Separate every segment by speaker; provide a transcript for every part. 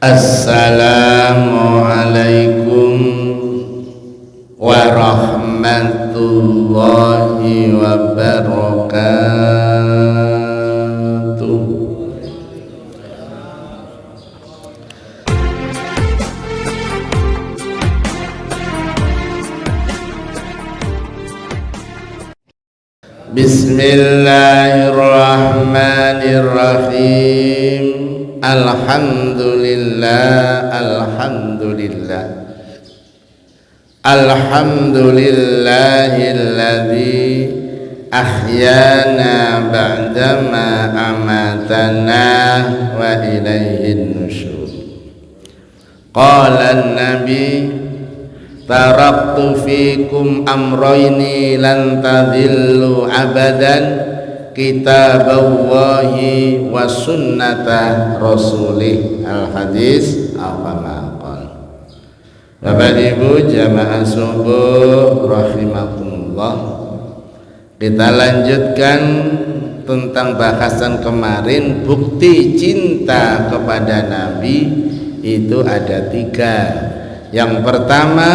Speaker 1: Assalamualaikum warahmatullahi wabarakatuh. Bismillahirrahmanirrahim. Alhamdulillah, alhamdulillah, alhamdulillahilladzi ahyana ba'dama amatana wa ilaihin nusyur. Qala an-nabi taraktu fikum amrayni lan tadhillu abadan, kitaballahi wa sunnata rasulih. Al-hadis al-famakon. Bapak Ibu jamaah subuh rahimakumullah, kita lanjutkan tentang bahasan kemarin. Bukti cinta kepada Nabi itu ada 3. Yang pertama,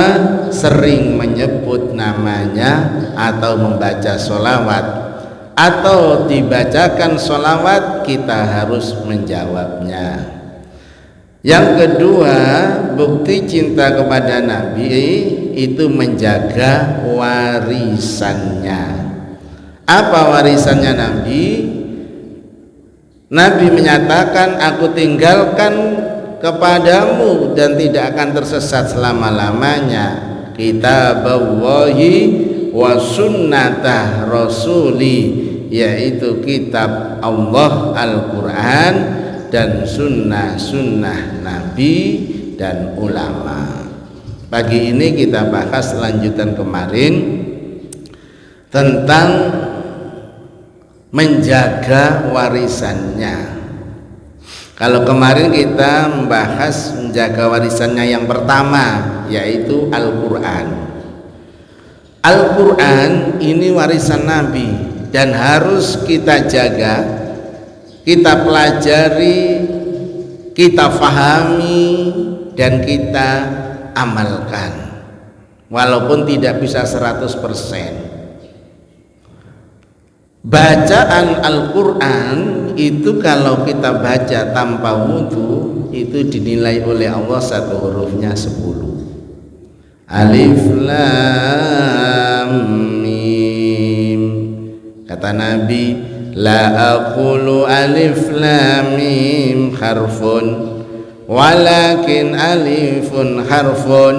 Speaker 1: sering menyebut namanya atau membaca sholawat, atau dibacakan sholawat kita harus menjawabnya. Yang kedua, bukti cinta kepada Nabi itu menjaga warisannya. Apa warisannya Nabi? Nabi menyatakan, aku tinggalkan kepadamu dan tidak akan tersesat selama-lamanya kitaballahi wa sunnata rasuli, yaitu kitab Allah Al-Quran dan sunnah-sunnah Nabi dan ulama. Pagi ini kita bahas lanjutan kemarin tentang menjaga warisannya. Kalau kemarin kita membahas menjaga warisannya yang pertama, yaitu Al-Quran. Al-Quran ini warisan Nabi dan harus kita jaga, kita pelajari, kita fahami, dan kita amalkan walaupun tidak bisa 100%. Bacaan Al-Quran itu kalau kita baca tanpa wudu itu dinilai oleh Allah satu hurufnya 10. Alif Lam Mim. Kata Nabi, la aqulu alif lam mim harfun, walakin alifun harfun,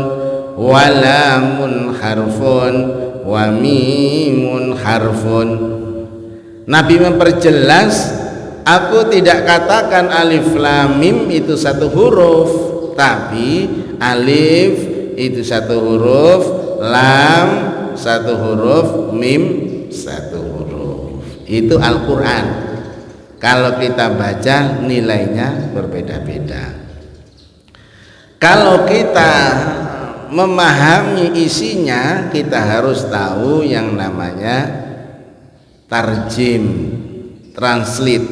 Speaker 1: wa lamun harfun, wa mimun harfun. Nabi memperjelas, aku tidak katakan alif lam mim itu satu huruf, tapi alif itu satu huruf, lam satu huruf, mim satu huruf. Itu Al-Quran. Kalau kita baca nilainya berbeda-beda. Kalau kita memahami isinya, kita harus tahu yang namanya tarjim, translate,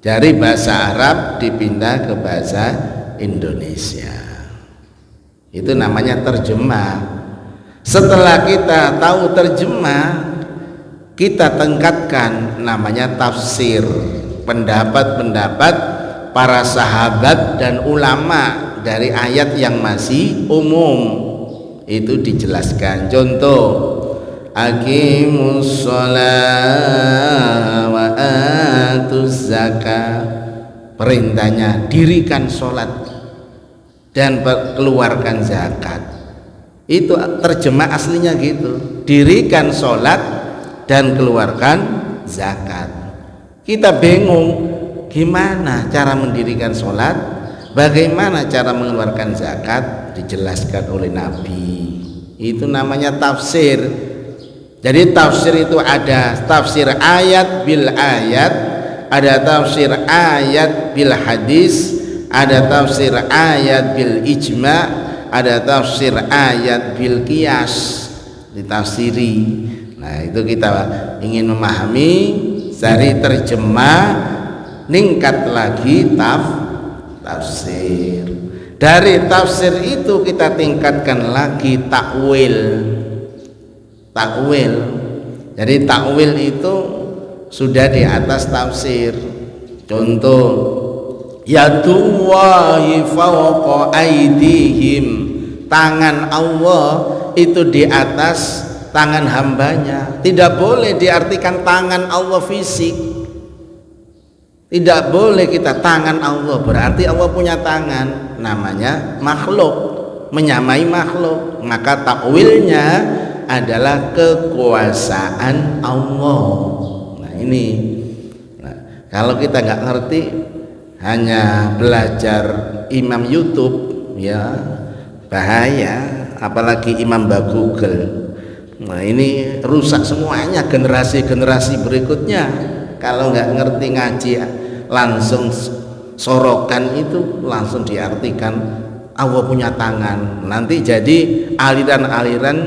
Speaker 1: dari bahasa Arab dipindah ke bahasa Indonesia. Itu namanya terjemah. Setelah kita tahu terjemah, kita tingkatkan namanya tafsir, pendapat-pendapat para sahabat dan ulama dari ayat yang masih umum. Itu dijelaskan. Contoh, aqimus sholat wa atuz zakah. Perintahnya dirikan sholat dan keluarkan zakat. Itu terjemah aslinya gitu, dirikan sholat dan keluarkan zakat. Kita bingung gimana cara mendirikan sholat, bagaimana cara mengeluarkan zakat, dijelaskan oleh Nabi. Itu namanya tafsir. Jadi tafsir itu ada tafsir ayat bil ayat, ada tafsir ayat bil hadis, ada tafsir ayat bil ijma', ada tafsir ayat bil qiyas, ditafsiri. Nah, itu kita ingin memahami dari terjemah, ningkat lagi tafsir. Dari tafsir itu kita tingkatkan lagi takwil. Takwil. Jadi takwil itu sudah di atas tafsir. Contoh, yadullahi fawqa aydihim, tangan Allah itu di atas tangan hambanya. Tidak boleh diartikan tangan Allah fisik. Tidak boleh kita tangan Allah berarti Allah punya tangan, namanya makhluk, menyamai makhluk. Maka takwilnya adalah kekuasaan Allah. Nah ini, kalau kita nggak ngerti, hanya belajar imam YouTube ya bahaya, apalagi imam Google. Nah ini rusak semuanya, generasi berikutnya kalau nggak ngerti ngaji langsung sorokan itu langsung diartikan Allah punya tangan. Nanti jadi aliran-aliran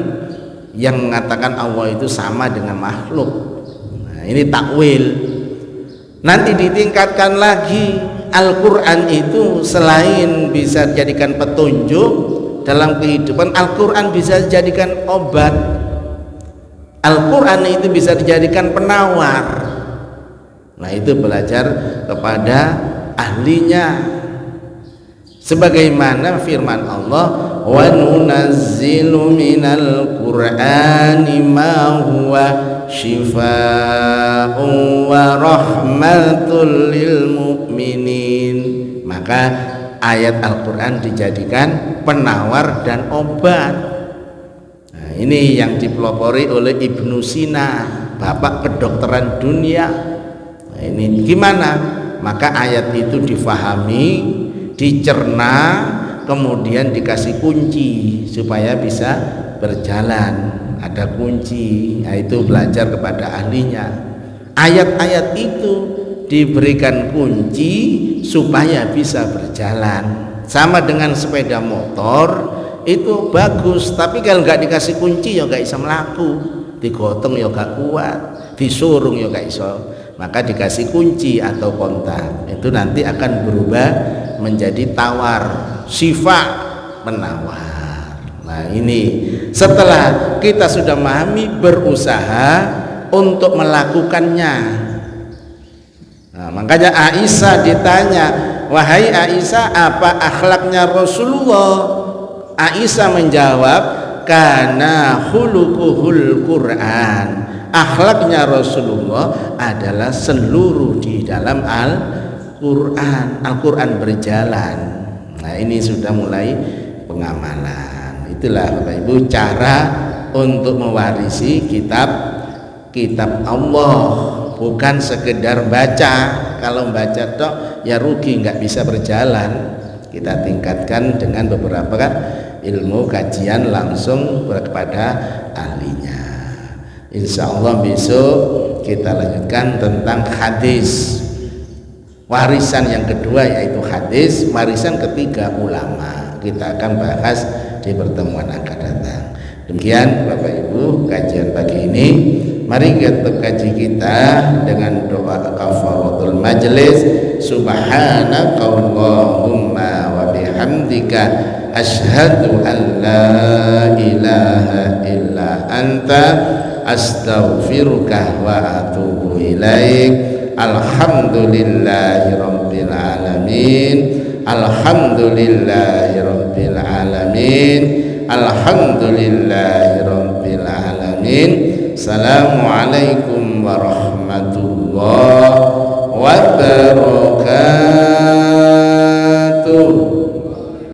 Speaker 1: yang mengatakan Allah itu sama dengan makhluk. Nah ini takwil. Nanti ditingkatkan lagi, Al-Quran itu selain bisa dijadikan petunjuk dalam kehidupan, Al-Quran bisa dijadikan obat. Al-Quran itu bisa dijadikan penawar. Nah itu belajar kepada ahlinya, sebagaimana firman Allah, wa nunazzilu minal qur'ani ma huwa shifaa'un wa rahmatul lil mu'minin. Maka ayat Al-Quran dijadikan penawar dan obat. Nah, ini yang dipelopori oleh Ibnu Sina, bapak kedokteran dunia. Nah, ini gimana? Maka ayat itu difahami, dicerna, kemudian dikasih kunci supaya bisa berjalan. Ada kunci, nah itu belajar kepada ahlinya. Ayat-ayat itu diberikan kunci supaya bisa berjalan. Sama dengan sepeda motor itu bagus, tapi kalau nggak dikasih kunci ya nggak bisa melaku, digotong ya nggak kuat, disurung ya nggak bisa. Maka dikasih kunci atau kontak, itu nanti akan berubah menjadi tawar, sifat penawar. Nah ini setelah kita sudah memahami, berusaha untuk melakukannya. Nah, makanya Aisyah ditanya, wahai Aisyah, apa akhlaknya Rasulullah? Aisyah menjawab, kana khuluquhul Quran. Akhlaknya Rasulullah adalah seluruh di dalam Al-Quran. Al-Quran berjalan. Nah ini sudah mulai pengamalan. Itulah Bapak Ibu cara untuk mewarisi kitab Allah, bukan sekedar baca. Kalau baca tok ya rugi, nggak bisa berjalan. Kita tingkatkan dengan beberapa ilmu kajian langsung kepada ahlinya. Insya Allah besok kita lanjutkan tentang hadis. Warisan yang kedua yaitu hadis, warisan ketiga ulama. Kita akan bahas di pertemuan akan datang. Demikian Bapak Ibu kajian pagi ini. Mari kita kaji kita dengan doa kafaratul majlis. Subhanakallahumma wa bihamdika asyhadu an la ilaha illa anta astaghfiruka wa atubu ilaik. Alhamdulillahi rabbil alamin. Alhamdulillahi rabbil alamin. Alhamdulillahi rabbil alamin. Assalamualaikum warahmatullahi